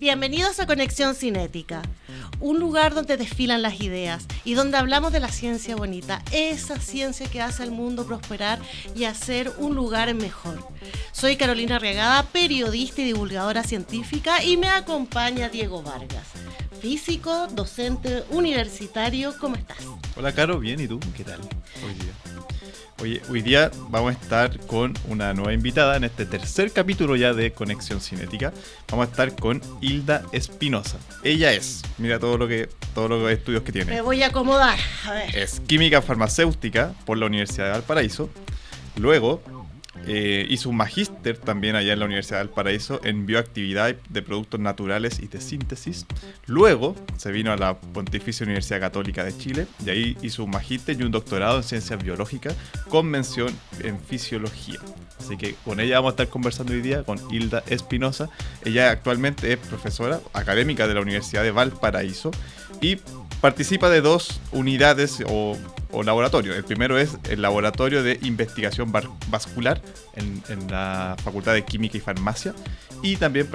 Bienvenidos a Conexión Cinética, un lugar donde desfilan las ideas y donde hablamos de la ciencia bonita, esa ciencia que hace al mundo prosperar y hacer un lugar mejor. Soy Carolina Arriagada, periodista y divulgadora científica, y me acompaña Diego Vargas, físico, docente universitario. ¿Cómo estás? Hola Caro, bien, ¿y tú? ¿Qué tal hoy día? Hoy día vamos a estar con una nueva invitada en este tercer capítulo ya de Conexión Cinética. Vamos a estar con Hilda Espinosa. Ella es, mira todos los estudios que tiene. Me voy a acomodar, a ver. Es química farmacéutica por la Universidad de Valparaíso. Luego hizo un magíster también allá en la Universidad de Valparaíso en bioactividad de productos naturales y de síntesis. Luego se vino a la Pontificia Universidad Católica de Chile y ahí hizo un magíster y un doctorado en ciencias biológicas con mención en fisiología. Así que con ella vamos a estar conversando hoy día, con Hilda Espinosa. Ella actualmente es profesora académica de la Universidad de Valparaíso y participa de dos unidades o laboratorios. El primero es el Laboratorio de Investigación Vascular en la Facultad de Química y Farmacia, y también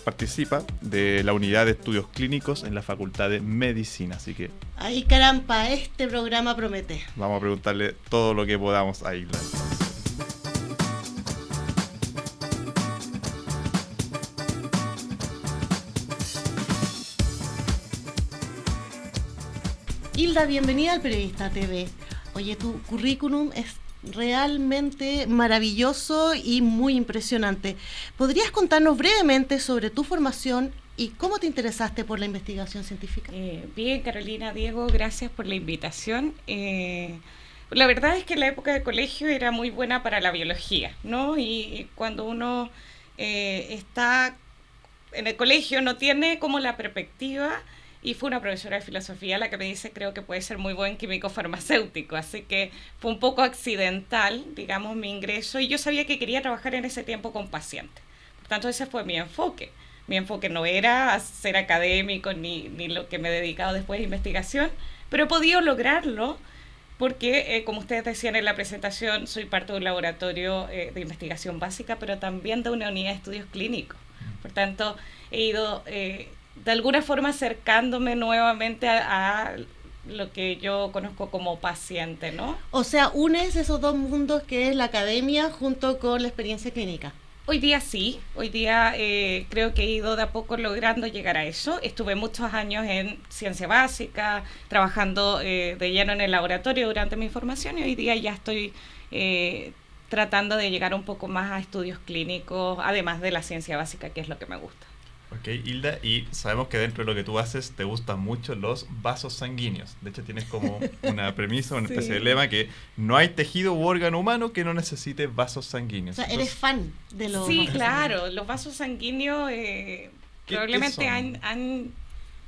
participa de la Unidad de Estudios Clínicos en la Facultad de Medicina. Así que Ay, caramba, este programa promete. vamos a preguntarle todo lo que podamos a Hilda. Hilda, bienvenida al Periodista TV. Oye, tu currículum es realmente maravilloso y muy impresionante. ¿Podrías contarnos brevemente sobre tu formación y cómo te interesaste por la investigación científica? Bien, Carolina, Diego, gracias por la invitación. La verdad es que la época de colegio era muy buena para la biología, ¿no? Y cuando uno está en el colegio no tiene como la perspectiva. Y fue una profesora de filosofía la que me dice, creo que puede ser muy buen químico farmacéutico, así que fue un poco accidental, digamos, mi ingreso, y yo sabía que quería trabajar en ese tiempo con pacientes. Por tanto, ese fue mi enfoque. Mi enfoque no era ser académico ni lo que me he dedicado después de investigación, pero he podido lograrlo porque, como ustedes decían en la presentación, soy parte de un laboratorio de investigación básica, pero también de una unidad de estudios clínicos. Por tanto, he ido de alguna forma acercándome nuevamente a lo que yo conozco como paciente, ¿no? O sea, unes esos dos mundos que es la academia junto con la experiencia clínica. Hoy día sí, hoy día creo que he ido de a poco logrando llegar a eso. Estuve muchos años en ciencia básica, trabajando de lleno en el laboratorio durante mi formación, y hoy día ya estoy tratando de llegar un poco más a estudios clínicos, además de la ciencia básica, que es lo que me gusta. Ok, Hilda, y sabemos que dentro de lo que tú haces te gustan mucho los vasos sanguíneos. De hecho, tienes como una premisa, una especie de lema, que no hay tejido u órgano humano que no necesite vasos sanguíneos. O sea, eres fan de los Sí, vasos claro, sanguíneos. Los vasos sanguíneos probablemente ¿qué son? han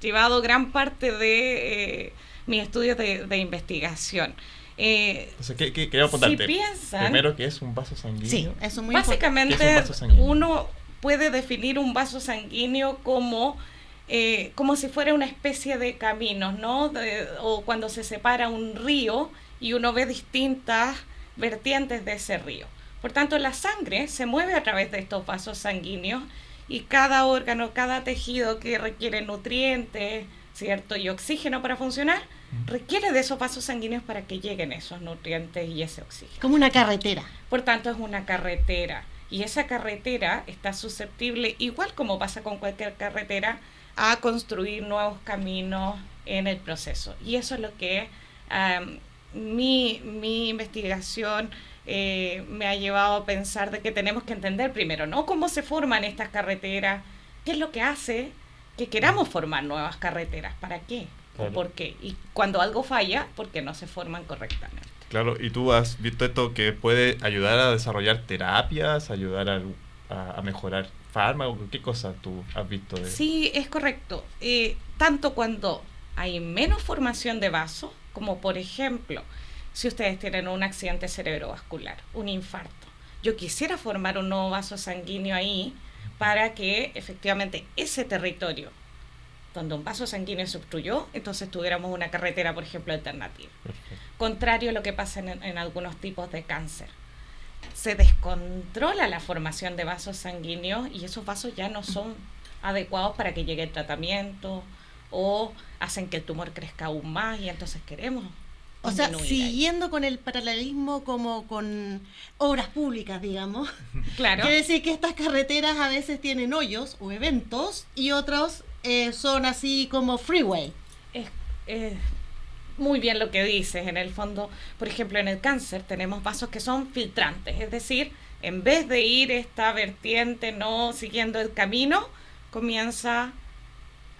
llevado gran parte de mis estudios de investigación. Entonces, ¿qué queríamos preguntarte? Si piensan, Primero, ¿qué es un vaso sanguíneo? Sí, eso es muy básicamente ¿Qué es un vaso sanguíneo? uno puede definir un vaso sanguíneo como si fuera una especie de caminos, ¿no? O cuando se separa un río y uno ve distintas vertientes de ese río. Por tanto, la sangre se mueve a través de estos vasos sanguíneos, y cada órgano, cada tejido que requiere nutrientes, ¿cierto?, y oxígeno para funcionar, requiere de esos vasos sanguíneos para que lleguen esos nutrientes y ese oxígeno. Como una carretera. Por tanto, es una carretera. Y esa carretera está susceptible, igual como pasa con cualquier carretera, a construir nuevos caminos en el proceso. Y eso es lo que mi investigación me ha llevado a pensar de que tenemos que entender primero, ¿no?, cómo se forman estas carreteras, qué es lo que hace que queramos formar nuevas carreteras, para qué, Claro. o por qué. Y cuando algo falla, ¿por qué no se forman correctamente? Claro, y tú has visto esto que puede ayudar a desarrollar terapias, ayudar a mejorar fármacos. ¿Qué cosas tú has visto de eso? Sí, es correcto. Tanto cuando hay menos formación de vasos, como por ejemplo, si ustedes tienen un accidente cerebrovascular, un infarto, yo quisiera formar un nuevo vaso sanguíneo ahí para que efectivamente ese territorio donde un vaso sanguíneo se obstruyó, entonces tuviéramos una carretera, por ejemplo, alternativa. Perfecto. Contrario a lo que pasa en algunos tipos de cáncer. Se descontrola la formación de vasos sanguíneos y esos vasos ya no son adecuados para que llegue el tratamiento o hacen que el tumor crezca aún más y entonces queremos O sea, disminuir siguiendo con el paralelismo como con obras públicas, digamos. Claro. Quiere decir que estas carreteras a veces tienen hoyos o eventos y otros son así como freeway. Es muy bien lo que dices. En el fondo, por ejemplo, en el cáncer tenemos vasos que son filtrantes, es decir, en vez de ir esta vertiente no siguiendo el camino, comienza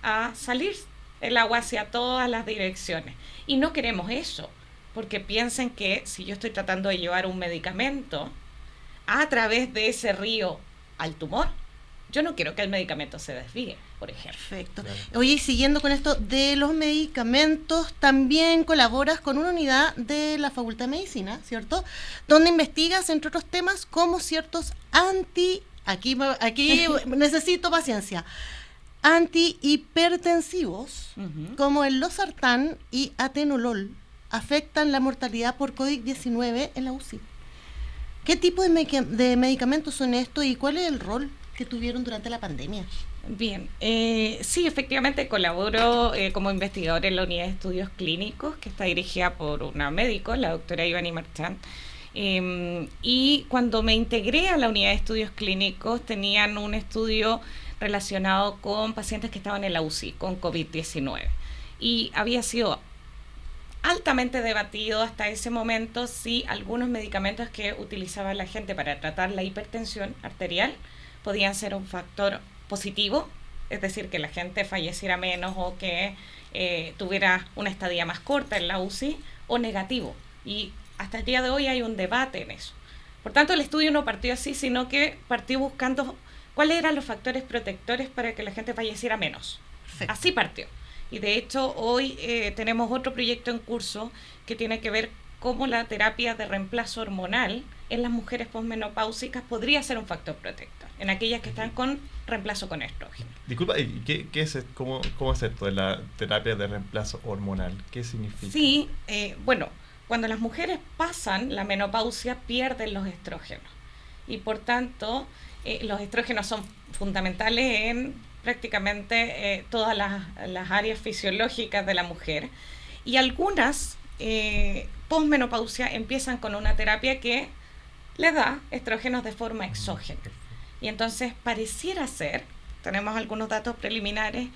a salir el agua hacia todas las direcciones. Y no queremos eso, porque piensen que si yo estoy tratando de llevar un medicamento a través de ese río al tumor, yo no quiero que el medicamento se desvíe, por ejemplo. Perfecto. Claro. Oye, y siguiendo con esto de los medicamentos, también colaboras con una unidad de la Facultad de Medicina, ¿cierto? Donde investigas, entre otros temas, como ciertos aquí necesito paciencia, antihipertensivos, como el losartán y atenolol, afectan la mortalidad por COVID-19 en la UCI. ¿Qué tipo de medicamentos son estos y cuál es el rol que tuvieron durante la pandemia? Bien, sí, efectivamente colaboro como investigadora en la unidad de estudios clínicos, que está dirigida por una médico, la doctora Ivani Marchand. Y cuando me integré a la unidad de estudios clínicos, tenían un estudio relacionado con pacientes que estaban en la UCI con COVID-19. Y había sido altamente debatido hasta ese momento si algunos medicamentos que utilizaba la gente para tratar la hipertensión arterial podían ser un factor positivo, es decir, que la gente falleciera menos o que tuviera una estadía más corta en la UCI, o negativo. Y hasta el día de hoy hay un debate en eso. Por tanto, el estudio no partió así, sino que partió buscando cuáles eran los factores protectores para que la gente falleciera menos. Perfecto. Así partió. Y de hecho, hoy tenemos otro proyecto en curso que tiene que ver cómo la terapia de reemplazo hormonal en las mujeres posmenopáusicas podría ser un factor protector, en aquellas que están con reemplazo con estrógeno. Disculpa, ¿qué es, cómo es esto de la terapia de reemplazo hormonal? ¿Qué significa? Sí, bueno, cuando las mujeres pasan la menopausia pierden los estrógenos y por tanto los estrógenos son fundamentales en prácticamente todas las áreas fisiológicas de la mujer, y algunas posmenopausia empiezan con una terapia que le da estrógenos de forma exógena. Y entonces pareciera ser, tenemos algunos datos preliminares,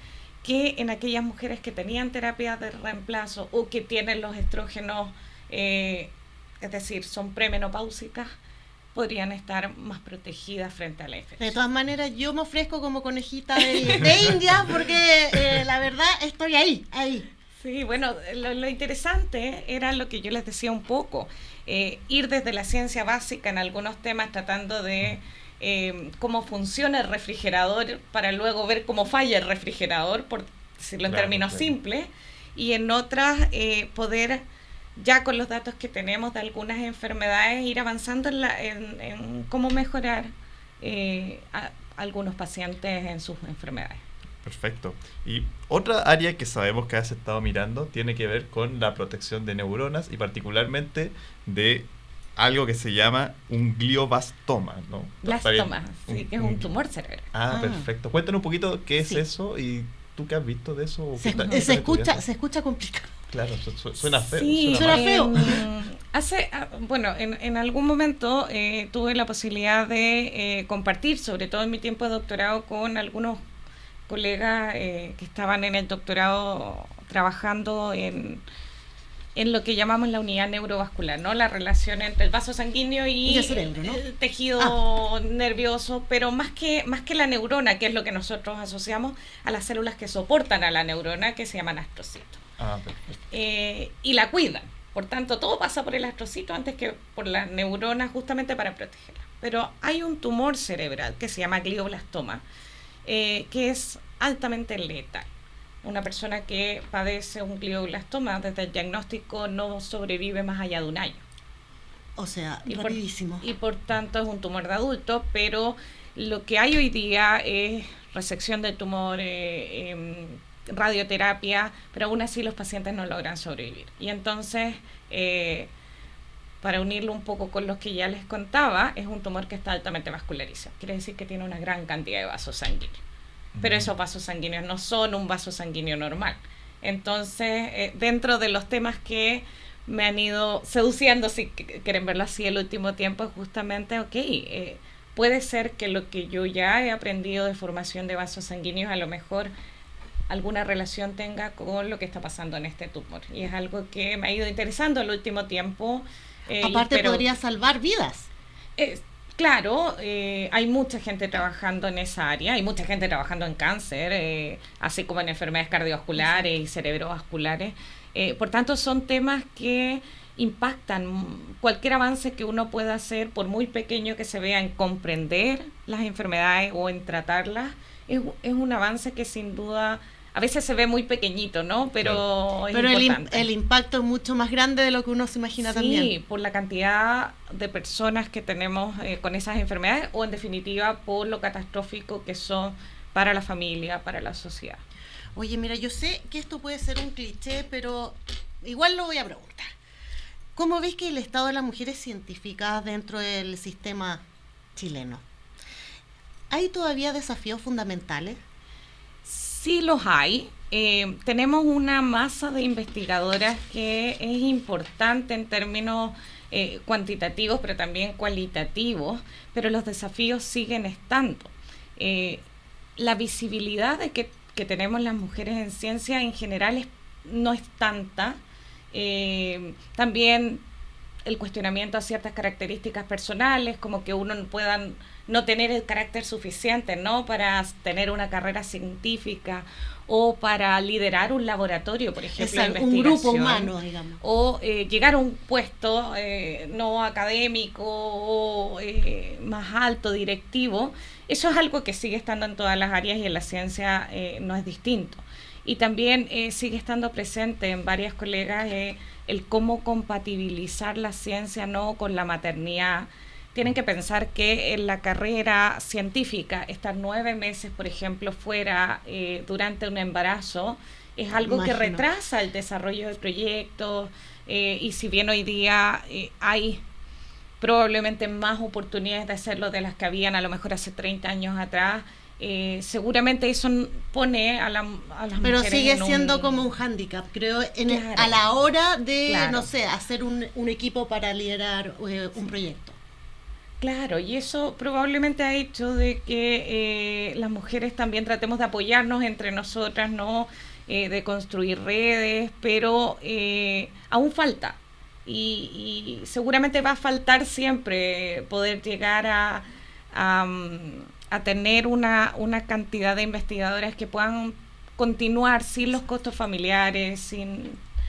que en aquellas mujeres que tenían terapia de reemplazo o que tienen los estrógenos, es decir, son premenopáusicas, podrían estar más protegidas frente a la infección. De todas maneras, yo me ofrezco como conejita de India porque la verdad estoy ahí. Sí, bueno, lo interesante era lo que yo les decía un poco, ir desde la ciencia básica en algunos temas tratando de cómo funciona el refrigerador para luego ver cómo falla el refrigerador, por decirlo en términos simples, y en otras poder, ya con los datos que tenemos de algunas enfermedades, ir avanzando en cómo mejorar a algunos pacientes en sus enfermedades. Perfecto. Y otra área que sabemos que has estado mirando tiene que ver con la protección de neuronas y particularmente de algo que se llama un glioblastoma, ¿no? Blastoma, sí, que es un tumor cerebral. Perfecto. Cuéntanos un poquito qué es eso y tú qué has visto de eso. Se escucha complicado. Claro, suena feo. Sí, suena feo. En algún momento tuve la posibilidad de compartir, sobre todo en mi tiempo de doctorado, con algunos colegas que estaban en el doctorado trabajando en lo que llamamos la unidad neurovascular, ¿no? La relación entre el vaso sanguíneo y el cerebro, ¿no? El tejido nervioso, pero más que la neurona, que es lo que nosotros asociamos a las células que soportan a la neurona, que se llaman astrocitos. Perfecto. Y la cuidan. Por tanto, todo pasa por el astrocito antes que por la neurona, justamente para protegerla. Pero hay un tumor cerebral que se llama glioblastoma, que es altamente letal. Una persona que padece un glioblastoma, desde el diagnóstico no sobrevive más allá de un año. O sea, rapidísimo. Y por tanto es un tumor de adulto, pero lo que hay hoy día es resección del tumor, radioterapia, pero aún así los pacientes no logran sobrevivir. Y entonces, para unirlo un poco con los que ya les contaba, es un tumor que está altamente vascularizado. Quiere decir que tiene una gran cantidad de vasos sanguíneos. pero esos vasos sanguíneos no son un vaso sanguíneo normal. Entonces, dentro de los temas que me han ido seduciendo, si quieren verlo así, el último tiempo, es justamente, puede ser que lo que yo ya he aprendido de formación de vasos sanguíneos a lo mejor alguna relación tenga con lo que está pasando en este tumor. Y es algo que me ha ido interesando el último tiempo. Aparte podría salvar vidas. Claro, hay mucha gente trabajando en esa área, hay mucha gente trabajando en cáncer, así como en enfermedades cardiovasculares y cerebrovasculares. Por tanto, son temas que impactan. Cualquier avance que uno pueda hacer, por muy pequeño que se vea, en comprender las enfermedades o en tratarlas, es un avance que sin duda a veces se ve muy pequeñito, ¿no? Pero es importante. El impacto es mucho más grande de lo que uno se imagina también. Sí, por la cantidad de personas que tenemos con esas enfermedades, o en definitiva por lo catastrófico que son para la familia, para la sociedad. Oye, mira, yo sé que esto puede ser un cliché, pero igual lo voy a preguntar. ¿Cómo ves que el estado de las mujeres científicas dentro del sistema chileno? ¿Hay todavía desafíos fundamentales? Sí los hay. Tenemos una masa de investigadoras que es importante en términos cuantitativos, pero también cualitativos, pero los desafíos siguen estando. La visibilidad que tenemos las mujeres en ciencia en general no es tanta. También el cuestionamiento a ciertas características personales, como que uno pueda no tener el carácter suficiente, ¿no?, para tener una carrera científica o para liderar un laboratorio, por ejemplo, de investigación, un grupo humano, digamos, o llegar a un puesto no académico o más alto, directivo. Eso es algo que sigue estando en todas las áreas y en la ciencia no es distinto. Y también sigue estando presente en varias colegas el cómo compatibilizar la ciencia, ¿no?, con la maternidad. Tienen que pensar que en la carrera científica, estar 9 meses, por ejemplo, fuera durante un embarazo, es algo que retrasa el desarrollo de proyectos, y si bien hoy día hay probablemente más oportunidades de hacerlo de las que habían a lo mejor hace 30 años atrás, seguramente eso pone a las mujeres. Pero sigue siendo como un hándicap, creo, Claro. a la hora de, Claro. no sé, hacer un equipo para liderar un proyecto. Claro, y eso probablemente ha hecho de que las mujeres también tratemos de apoyarnos entre nosotras, ¿no? De construir redes, pero aún falta. Y seguramente va a faltar siempre poder llegar a tener una cantidad de investigadoras que puedan continuar sin los costos familiares,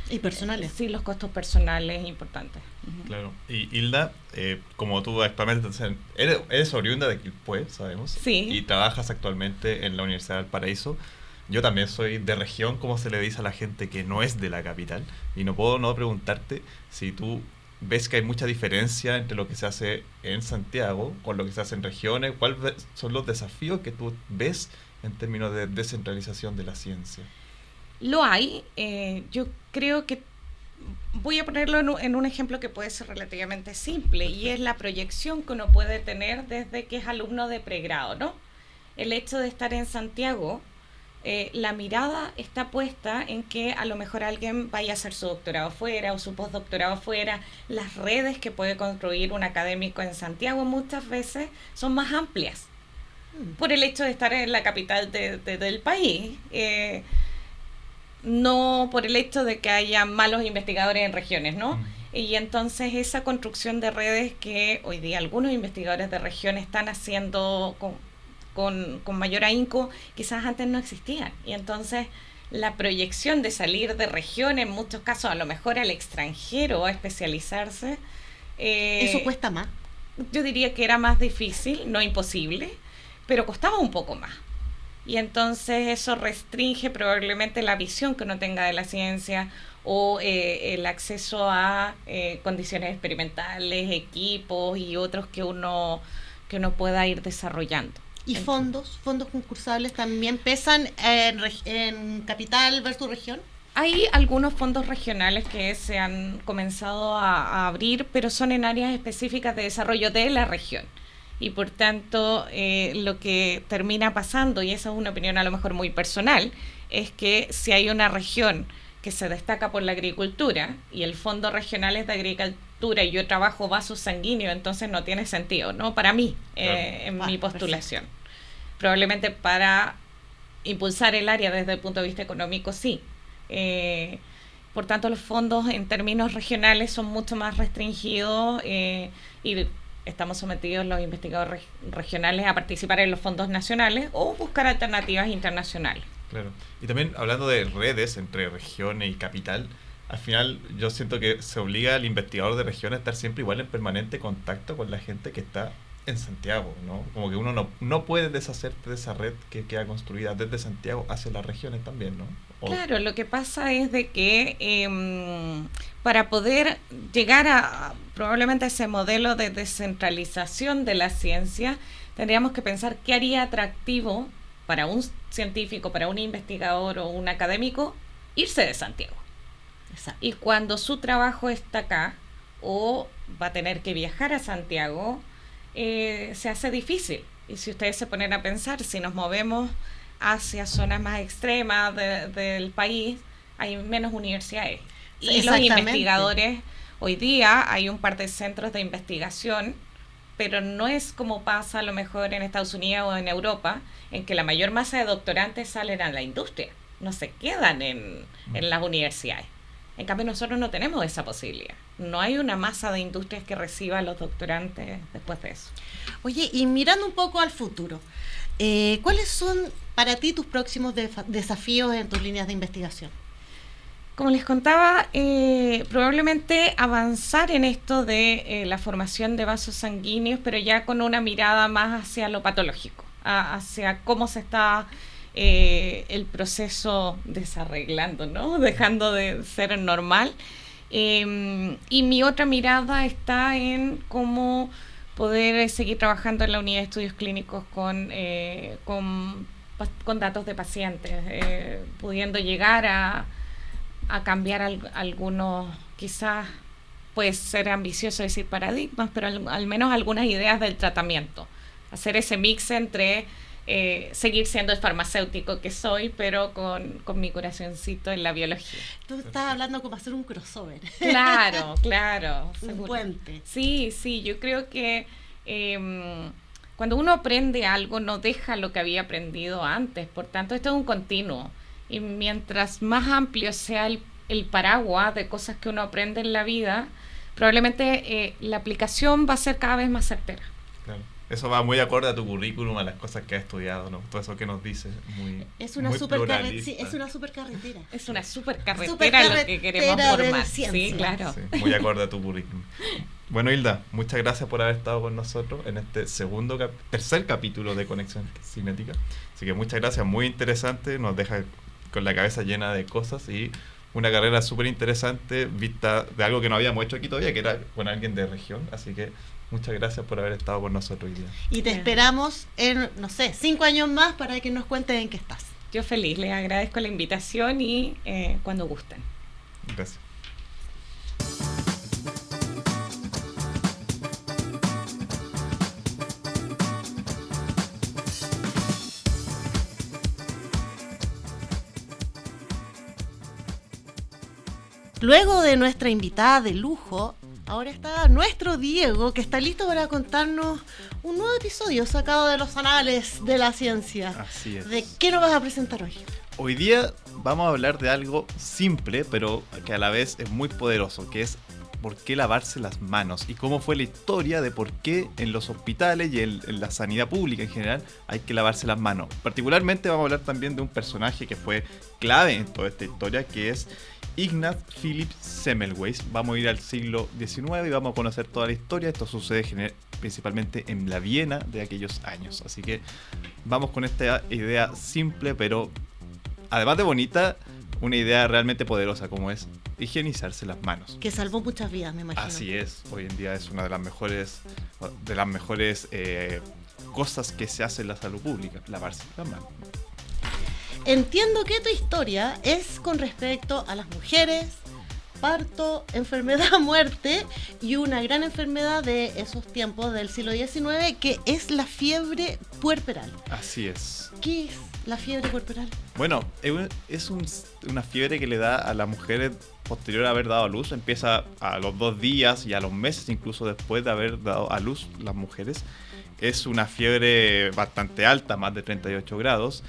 Y personales. sin los costos personales importantes. Claro. Y Hilda, como tú actualmente eres oriunda de Quilpué, sabemos. Sí. Y trabajas actualmente en la Universidad del Paraíso. Yo también soy de región, como se le dice a la gente que no es de la capital. Y no puedo no preguntarte si tú ves que hay mucha diferencia entre lo que se hace en Santiago con lo que se hace en regiones. ¿Cuáles son los desafíos que tú ves en términos de descentralización de la ciencia? Lo hay. Yo creo que voy a ponerlo en un ejemplo que puede ser relativamente simple, y es la proyección que uno puede tener desde que es alumno de pregrado, ¿no? El hecho de estar en Santiago, la mirada está puesta en que a lo mejor alguien vaya a hacer su doctorado fuera o su postdoctorado fuera. Las redes que puede construir un académico en Santiago muchas veces son más amplias por el hecho de estar en la capital del país. No por el hecho de que haya malos investigadores en regiones, ¿no? Y entonces esa construcción de redes que hoy día algunos investigadores de región están haciendo con mayor ahínco, quizás antes no existían. Y entonces la proyección de salir de región, en muchos casos a lo mejor al extranjero a especializarse, ¿Eso cuesta más? yo diría que era más difícil, no imposible, pero costaba un poco más. Y entonces eso restringe probablemente la visión que uno tenga de la ciencia o el acceso a condiciones experimentales, equipos y otros que uno pueda ir desarrollando. ¿Y fondos concursables también pesan en capital versus región? Hay algunos fondos regionales que se han comenzado a abrir, pero son en áreas específicas de desarrollo de la región. y por tanto lo que termina pasando, y esa es una opinión a lo mejor muy personal, es que si hay una región que se destaca por la agricultura y el fondo regional es de agricultura y yo trabajo vasos sanguíneos, entonces no tiene sentido, ¿no? Para mí, en mi postulación. Perfecto. Probablemente para impulsar el área desde el punto de vista económico, sí. Por tanto, los fondos en términos regionales son mucho más restringidos y estamos sometidos los investigadores regionales a participar en los fondos nacionales o buscar alternativas internacionales. Claro. Y también hablando de redes entre regiones y capital, al final yo siento que se obliga al investigador de región a estar siempre igual en permanente contacto con la gente que está en Santiago, ¿no? Como que uno no puede deshacerte de esa red que queda construida desde Santiago hacia las regiones también, ¿no? Claro, lo que pasa es de que para poder llegar a probablemente ese modelo de descentralización de la ciencia, tendríamos que pensar qué haría atractivo para un científico, para un investigador o un académico, irse de Santiago. Exacto. Y cuando su trabajo está acá o va a tener que viajar a Santiago, se hace difícil. Y si ustedes se ponen a pensar, si nos movemos hacia zonas más extremas del país, hay menos universidades. Y los investigadores, hoy día hay un par de centros de investigación, pero no es como pasa a lo mejor en Estados Unidos o en Europa, en que la mayor masa de doctorantes salen a la industria, no se quedan en las universidades. En cambio, nosotros no tenemos esa posibilidad. No hay una masa de industrias que reciba a los doctorantes después de eso. Oye, y mirando un poco al futuro, ¿cuáles son para ti tus próximos desafíos en tus líneas de investigación? Como les contaba, probablemente avanzar en esto de la formación de vasos sanguíneos, pero ya con una mirada más hacia lo patológico, hacia cómo se está el proceso desarreglando, ¿no? Dejando de ser normal. Y mi otra mirada está en cómo poder seguir trabajando en la unidad de estudios clínicos con datos de pacientes, pudiendo llegar a cambiar algunos, quizás puede ser ambicioso decir paradigmas, pero al menos algunas ideas del tratamiento. Hacer ese mix entre seguir siendo el farmacéutico que soy, pero con mi corazoncito en la biología. Tú estás hablando como hacer un crossover. Claro. Un seguro. puente. Sí, yo creo que cuando uno aprende algo no deja lo que había aprendido antes, por tanto esto es un continuo. Y mientras más amplio sea el paraguas de cosas que uno aprende en la vida, probablemente la aplicación va a ser cada vez más certera. Claro. Eso va muy acorde a tu currículum, a las cosas que has estudiado, ¿no? Todo eso que nos dices, es una super carretera. Sí, es una super carretera. Es una super carretera lo que queremos formar. Sí, claro. Sí, muy acorde a tu currículum. Bueno, Hilda, muchas gracias por haber estado con nosotros en este tercer capítulo de Conexión Cinética. Así que muchas gracias, muy interesante, nos deja con la cabeza llena de cosas y una carrera súper interesante vista de algo que no habíamos hecho aquí todavía, que era con alguien de región. Así que muchas gracias por haber estado con nosotros hoy día. Y te esperamos en, 5 años más para que nos cuentes en qué estás. Yo feliz, les agradezco la invitación y cuando gusten. Gracias. Luego de nuestra invitada de lujo, ahora está nuestro Diego, que está listo para contarnos un nuevo episodio sacado de los anales de la ciencia. Así es. ¿De qué nos vas a presentar hoy? Hoy día vamos a hablar de algo simple, pero que a la vez es muy poderoso, que es por qué lavarse las manos y cómo fue la historia de por qué en los hospitales y en la sanidad pública en general hay que lavarse las manos. Particularmente vamos a hablar también de un personaje que fue clave en toda esta historia, que es Ignaz Philipp Semmelweis. Vamos a ir al siglo XIX y vamos a conocer toda la historia. Esto sucede principalmente en la Viena de aquellos años. Así que vamos con esta idea simple, pero además de bonita, una idea realmente poderosa, como es higienizarse las manos. Que salvó muchas vidas, me imagino. Así es. Hoy en día es una de las mejores cosas que se hace en la salud pública, lavarse las manos. Entiendo que tu historia es con respecto a las mujeres parto, enfermedad, muerte, y una gran enfermedad de esos tiempos del siglo XIX, que es la fiebre puerperal. Así es. ¿Qué es la fiebre puerperal? Bueno, una fiebre que le da a las mujeres posterior a haber dado a luz. Empieza a los 2 días y a los meses, incluso después de haber dado a luz las mujeres. Es una fiebre bastante alta, más de 38 grados.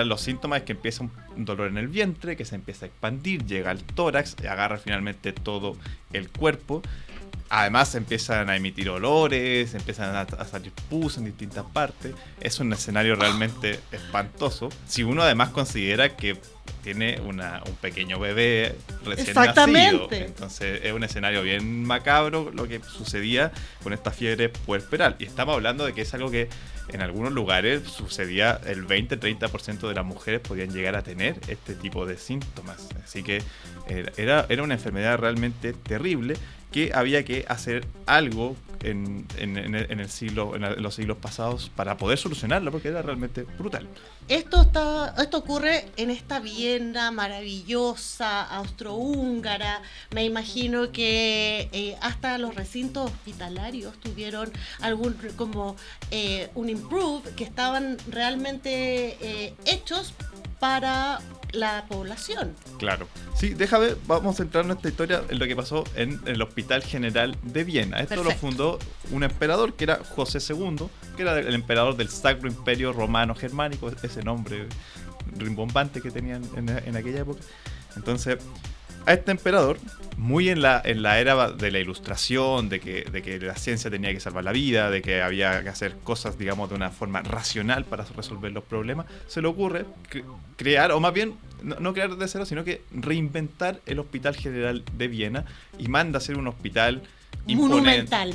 Los síntomas es que empieza un dolor en el vientre, que se empieza a expandir, llega al tórax, agarra finalmente todo el cuerpo. Además empiezan a emitir olores, empiezan a salir pus en distintas partes. Es un escenario realmente espantoso. Si uno además considera que tiene un pequeño bebé recién nacido. Entonces es un escenario bien macabro lo que sucedía con esta fiebre puerperal. Y estamos hablando de que es algo que en algunos lugares sucedía, el 20-30% de las mujeres podían llegar a tener este tipo de síntomas. Así que era una enfermedad realmente terrible, que había que hacer algo en los siglos pasados para poder solucionarlo, porque era realmente brutal. Esto ocurre en esta Viena maravillosa, austrohúngara. Me imagino que hasta los recintos hospitalarios tuvieron un improve, que estaban realmente hechos para la población. Claro. Sí, vamos a centrarnos en esta historia, en lo que pasó en el Hospital General de Viena. Esto Perfecto. Lo fundó un emperador que era José II, que era el emperador del Sacro Imperio Romano Germánico, ese nombre rimbombante que tenían en aquella época. Entonces, a este emperador, muy en la era de la Ilustración, de que la ciencia tenía que salvar la vida, de que había que hacer cosas, digamos, de una forma racional para resolver los problemas, se le ocurre crear, o más bien, no crear desde cero, sino que reinventar el Hospital General de Viena, y manda a hacer un hospital monumental,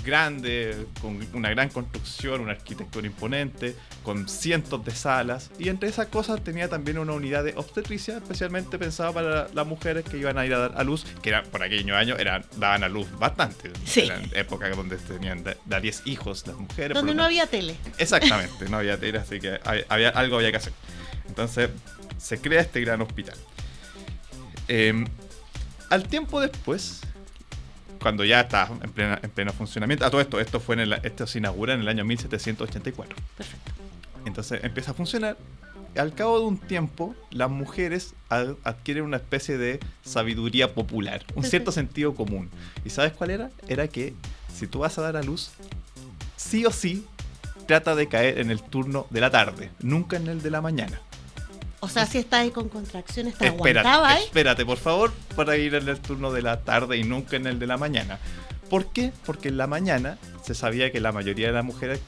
grande, con una gran construcción, una arquitectura imponente, con cientos de salas, y entre esas cosas tenía también una unidad de obstetricia especialmente pensada para las mujeres que iban a ir a dar a luz, que por aquellos años daban a luz bastante. Sí. Eran épocas donde tenían de 10 hijos las mujeres. Donde no había tele. Exactamente, no había tele, así que algo había que hacer. Entonces se crea este gran hospital. Al tiempo después, cuando ya está en pleno funcionamiento. A todo esto se inaugura en el año 1784. Perfecto. Entonces empieza a funcionar. Al cabo de un tiempo, las mujeres adquieren una especie de sabiduría popular, un cierto sentido común. ¿Y sabes cuál era? Era que si tú vas a dar a luz, sí o sí, trata de caer en el turno de la tarde, nunca en el de la mañana. O sea, si estás ahí con contracciones, ¿te aguantaba ahí? Espérate, por favor, para ir en el turno de la tarde y nunca en el de la mañana. ¿Por qué? Porque en la mañana se sabía que la mayoría de las mujeres,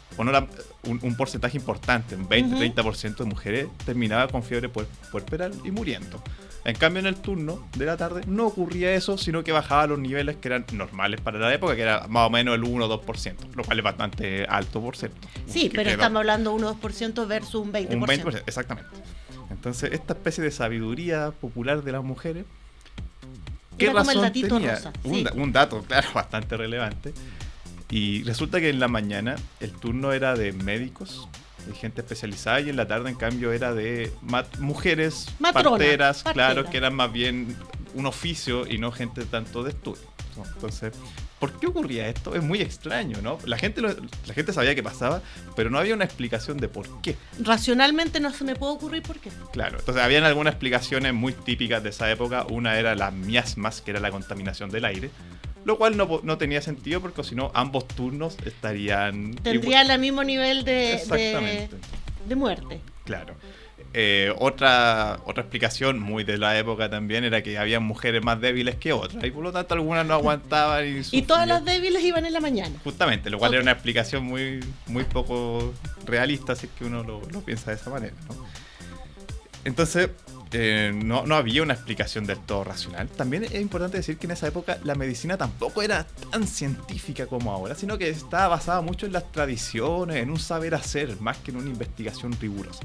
un porcentaje importante, un 20-30% de mujeres, terminaba con fiebre puerperal y muriendo. En cambio, en el turno de la tarde no ocurría eso, sino que bajaba a los niveles que eran normales para la época, que era más o menos el 1 o 2%, lo cual es bastante alto por cierto. Sí, pero estamos hablando de un 2% versus un 20%. Un 20%, exactamente. Entonces, esta especie de sabiduría popular de las mujeres, ¿qué era razón como el datito tenía? Rosa. Un dato, claro, bastante relevante. Y resulta que en la mañana el turno era de médicos, de gente especializada, y en la tarde, en cambio, era de mujeres, parteras, claro, que eran más bien un oficio y no gente tanto de estudio. Entonces, ¿por qué ocurría esto? Es muy extraño, ¿no? La gente sabía que pasaba, pero no había una explicación de por qué. Racionalmente no se me puede ocurrir por qué. Claro, entonces habían algunas explicaciones muy típicas de esa época. Una era las miasmas, que era la contaminación del aire, lo cual no tenía sentido, porque si no, ambos turnos tendrían el mismo nivel de muerte. Claro. Otra explicación muy de la época también era que había mujeres más débiles que otras, y por lo tanto algunas no aguantaban y todas las débiles iban en la mañana. Justamente, lo cual era una explicación muy, muy poco realista, si es que uno lo piensa de esa manera, ¿no? Entonces, no había una explicación del todo racional. También es importante decir que en esa época la medicina tampoco era tan científica como ahora, sino que estaba basada mucho en las tradiciones, en un saber hacer, más que en una investigación rigurosa.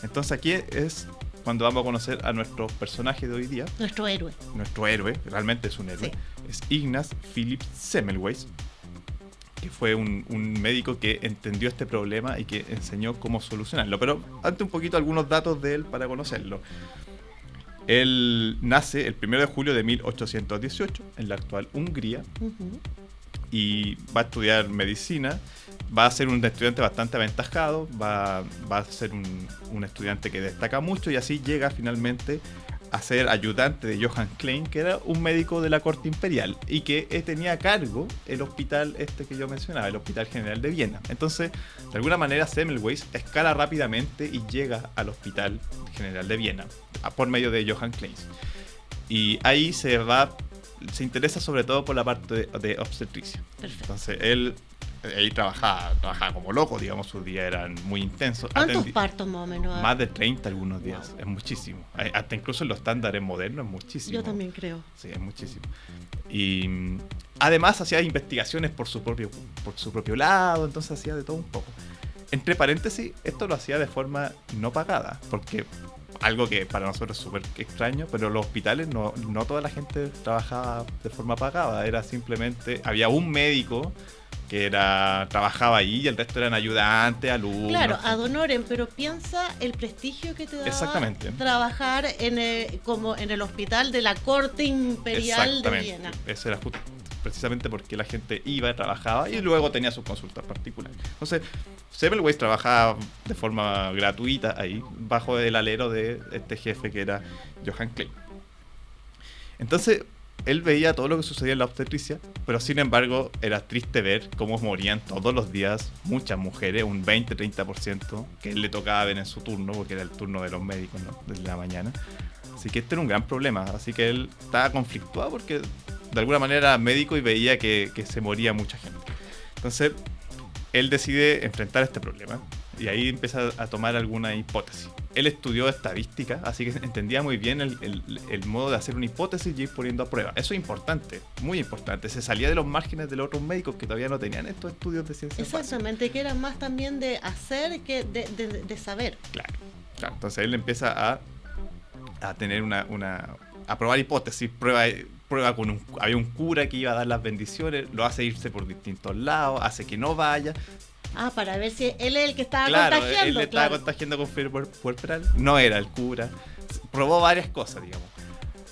Entonces aquí es cuando vamos a conocer a nuestro personaje de hoy día. Nuestro héroe, realmente es un héroe. Sí. Es Ignaz Philipp Semmelweis, que fue un médico que entendió este problema y que enseñó cómo solucionarlo. Pero antes un poquito algunos datos de él para conocerlo. Él nace el 1 de julio de 1818 en la actual Hungría Ujú. y va a estudiar medicina. Va a ser un estudiante bastante aventajado, va a ser un estudiante que destaca mucho y así llega finalmente a ser ayudante de Johann Klein, que era un médico de la corte imperial y que tenía a cargo el hospital que yo mencionaba, el Hospital General de Viena. Entonces, de alguna manera, Semmelweis escala rápidamente y llega al Hospital General de Viena por medio de Johann Klein. Y ahí se interesa sobre todo por la parte de obstetricia. Perfecto. Entonces, él ahí trabajaba como loco, digamos, sus días eran muy intensos. ¿Cuántos partos más o menos? Más de 30 algunos días, Wow. es muchísimo. Hasta incluso en los estándares modernos es muchísimo. Yo también creo. Sí, es muchísimo. Y además hacía investigaciones por su propio lado, entonces hacía de todo un poco. Entre paréntesis, esto lo hacía de forma no pagada, porque algo que para nosotros es súper extraño, pero los hospitales no toda la gente trabajaba de forma pagada, era simplemente, había un médico que trabajaba ahí y el resto eran ayudantes, alumnos. Claro, ad honorem, pero piensa el prestigio que te da Exactamente. trabajar como en el hospital de la corte imperial de Viena. Ese era precisamente porque la gente iba, trabajaba y luego tenía sus consultas particulares. Entonces, Semmelweis trabajaba de forma gratuita ahí, bajo el alero de este jefe que era Johann Klein. Entonces, él veía todo lo que sucedía en la obstetricia, pero sin embargo era triste ver cómo morían todos los días muchas mujeres, un 20-30% que él le tocaba ver en su turno, porque era el turno de los médicos, ¿no? De la mañana. Así que este era un gran problema, así que él estaba conflictuado porque de alguna manera era médico y veía que se moría mucha gente. Entonces él decide enfrentar este problema y ahí empieza a tomar alguna hipótesis. Él estudió estadística, así que entendía muy bien el modo de hacer una hipótesis y ir poniendo a prueba. Eso es importante, muy importante. Se salía de los márgenes de los otros médicos que todavía no tenían estos estudios de ciencia básica. Exactamente, que era más también de hacer que de saber. Claro. Entonces él empieza a tener a probar hipótesis, prueba con había un cura que iba a dar las bendiciones, lo hace irse por distintos lados, hace que no vaya. Para ver si él es el que estaba Claro, contagiando. él le estaba contagiando con fiebre puerperal. No era el cura. Probó varias cosas, digamos.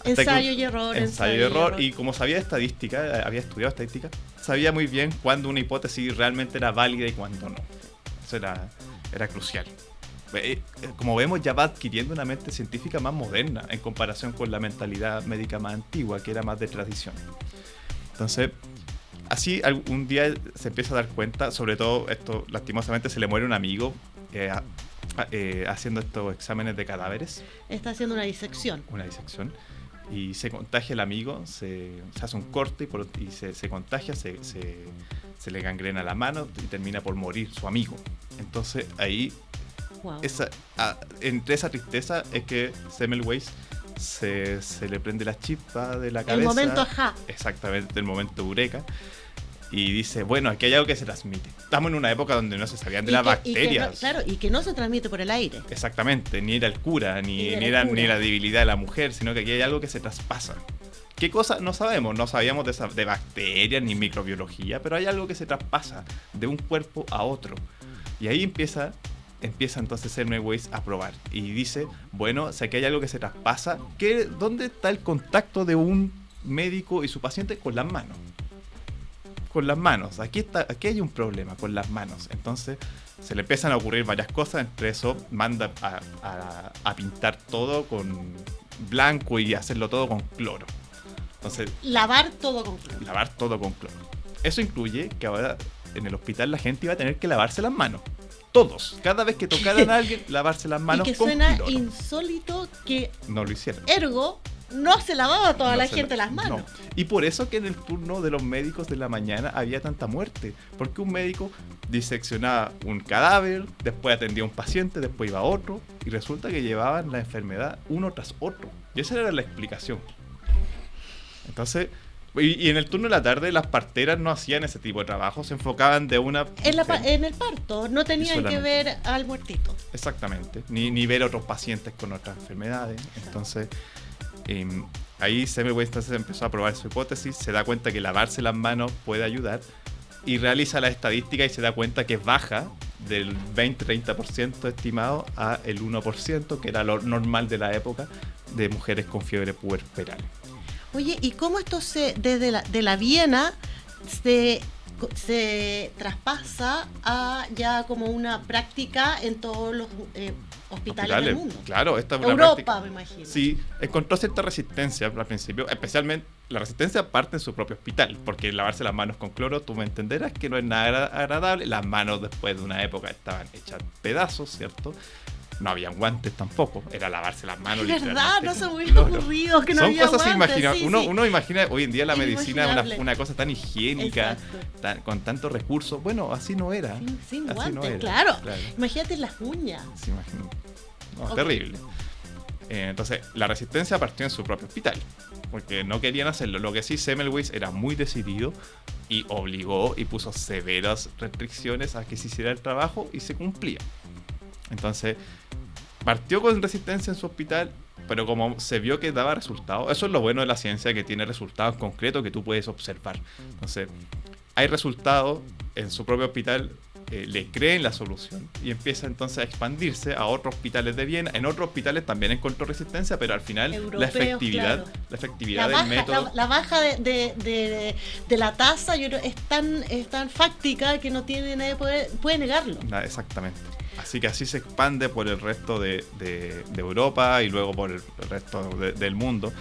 Ensayo y error. Ensayo y error. Y como sabía estadística, había estudiado estadística, sabía muy bien cuándo una hipótesis realmente era válida y cuándo no. Eso era crucial. Como vemos, ya va adquiriendo una mente científica más moderna en comparación con la mentalidad médica más antigua, que era más de tradición. Entonces, así un día se empieza a dar cuenta, sobre todo esto, lastimosamente se le muere un amigo haciendo estos exámenes de cadáveres. Está haciendo una disección. Y se contagia el amigo, se hace un corte y se contagia, se le gangrena la mano y termina por morir su amigo. Entonces ahí, Wow. entre esa tristeza es que Semmelweis se le prende la chispa de la cabeza. El momento ajá. Exactamente, el momento eureka. Y dice, bueno, aquí hay algo que se transmite. Estamos en una época donde no se sabían de las bacterias. Y que no se transmite por el aire. Exactamente, ni era el cura, ni era la debilidad de la mujer, sino que aquí hay algo que se traspasa. ¿Qué cosa? No sabemos, no sabíamos de bacterias ni microbiología, pero hay algo que se traspasa de un cuerpo a otro. Y ahí empieza entonces Semmelweis a probar. Y dice, bueno, si aquí hay algo que se traspasa, ¿dónde está el contacto de un médico y su paciente? Con las manos. Con las manos, aquí hay un problema con las manos. Entonces se le empiezan a ocurrir varias cosas. Entre eso manda a pintar todo con blanco y hacerlo todo con cloro. Entonces, lavar todo con cloro. Eso incluye que ahora en el hospital la gente iba a tener que lavarse las manos. Todos, cada vez que tocaran a alguien, lavarse las manos con con cloro. Y que suena insólito que no lo hicieron. Ergo no se lavaba toda la gente las manos. No. Y por eso que en el turno de los médicos de la mañana había tanta muerte. Porque un médico diseccionaba un cadáver, después atendía a un paciente, después iba a otro, y resulta que llevaban la enfermedad uno tras otro. Y esa era la explicación. Entonces, y en el turno de la tarde las parteras no hacían ese tipo de trabajo, se enfocaban de una... En el parto, no tenían que ver al muertito. Exactamente, ni ver a otros pacientes con otras enfermedades. Entonces... ahí Semmelweis empezó a probar su hipótesis, se da cuenta que lavarse las manos puede ayudar y realiza la estadística y se da cuenta que baja del 20-30% estimado a el 1%, que era lo normal de la época, de mujeres con fiebre puerperal. Oye, ¿y cómo esto desde de la Viena se traspasa a ya como una práctica en todos los hospitales del mundo? Claro, esta es una Europa, práctica, me imagino. Sí, encontró cierta resistencia al principio, especialmente la resistencia parte en su propio hospital, porque lavarse las manos con cloro, tú me entenderás que no es nada agradable. Las manos después de una época estaban hechas pedazos, ¿cierto? No habían guantes tampoco, era lavarse las manos. Es verdad, no se me hubiera cloro. ocurrido que no Son había cosas guantes. Uno imagina hoy en día la medicina Inimaginable. una cosa tan higiénica, Exacto. con tantos recursos. Bueno, así no era. Sin Así guantes, no era, claro. Imagínate las uñas. Se imagina. No, Ok. terrible. Entonces, la resistencia partió en su propio hospital, porque no querían hacerlo. Lo que sí, Semmelweis era muy decidido y obligó y puso severas restricciones a que se hiciera el trabajo y se cumplía. Entonces, partió con resistencia en su hospital, pero como se vio que daba resultados, eso es lo bueno de la ciencia, que tiene resultados concretos que tú puedes observar. Entonces, hay resultados en su propio hospital, le creen la solución y empieza entonces a expandirse a otros hospitales de Viena. En otros hospitales también encontró resistencia, pero al final Europeos, la efectividad del método... La baja de la tasa, yo creo, es tan fáctica que no tiene nadie puede negarlo. Exactamente. Así que así se expande por el resto de Europa y luego por el resto del mundo.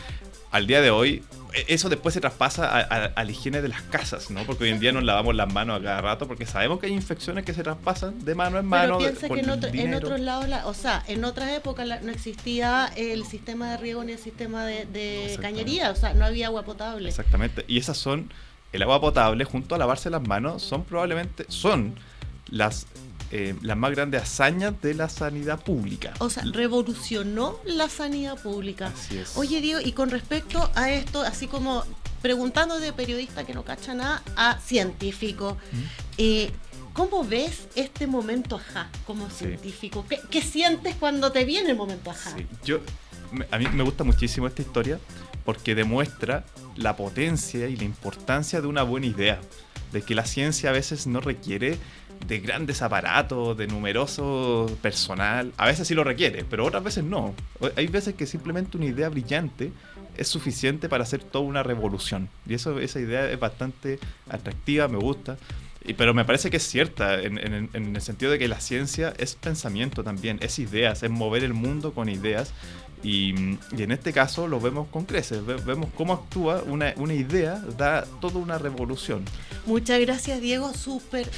Al día de hoy, eso después se traspasa a la higiene de las casas, ¿no? Porque hoy en día nos lavamos las manos a cada rato porque sabemos que hay infecciones que se traspasan de mano en mano. Pero piensa que en otros lados, lados, en otras épocas no existía el sistema de riego ni el sistema de cañería, o sea, no había agua potable. Exactamente. Y esas son, el agua potable junto a lavarse las manos, son las más grandes hazañas de la sanidad pública. O sea, revolucionó la sanidad pública. Así es. Oye, Diego, y con respecto a esto, así como preguntando de periodista que no cacha nada a científico, ¿cómo ves este momento ajá como científico? ¿Qué sientes cuando te viene el momento ajá? Sí. A mí me gusta muchísimo esta historia porque demuestra la potencia y la importancia de una buena idea, de que la ciencia a veces no requiere de grandes aparatos, de numeroso personal. A veces sí lo requiere, pero otras veces no. Hay veces que simplemente una idea brillante es suficiente para hacer toda una revolución. Y esa idea es bastante atractiva, me gusta. Pero me parece que es cierta, en el sentido de que la ciencia es pensamiento también, es ideas, es mover el mundo con ideas. Y en este caso lo vemos con creces, vemos cómo actúa una idea, da toda una revolución. Muchas gracias, Diego, súper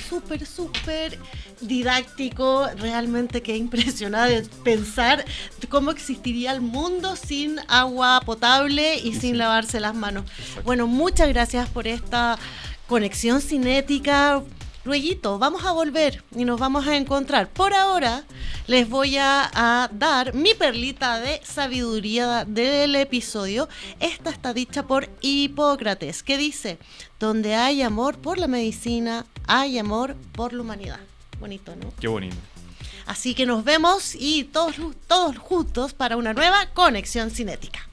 didáctico, realmente qué impresionante pensar cómo existiría el mundo sin agua potable y sin lavarse las manos. Exacto. Bueno, muchas gracias por esta conexión cinética. Lueguito, vamos a volver y nos vamos a encontrar. Por ahora les voy a dar mi perlita de sabiduría del episodio. Esta está dicha por Hipócrates, que dice: donde hay amor por la medicina, hay amor por la humanidad. Bonito, ¿no? Qué bonito. Así que nos vemos y todos juntos para una nueva conexión cinética.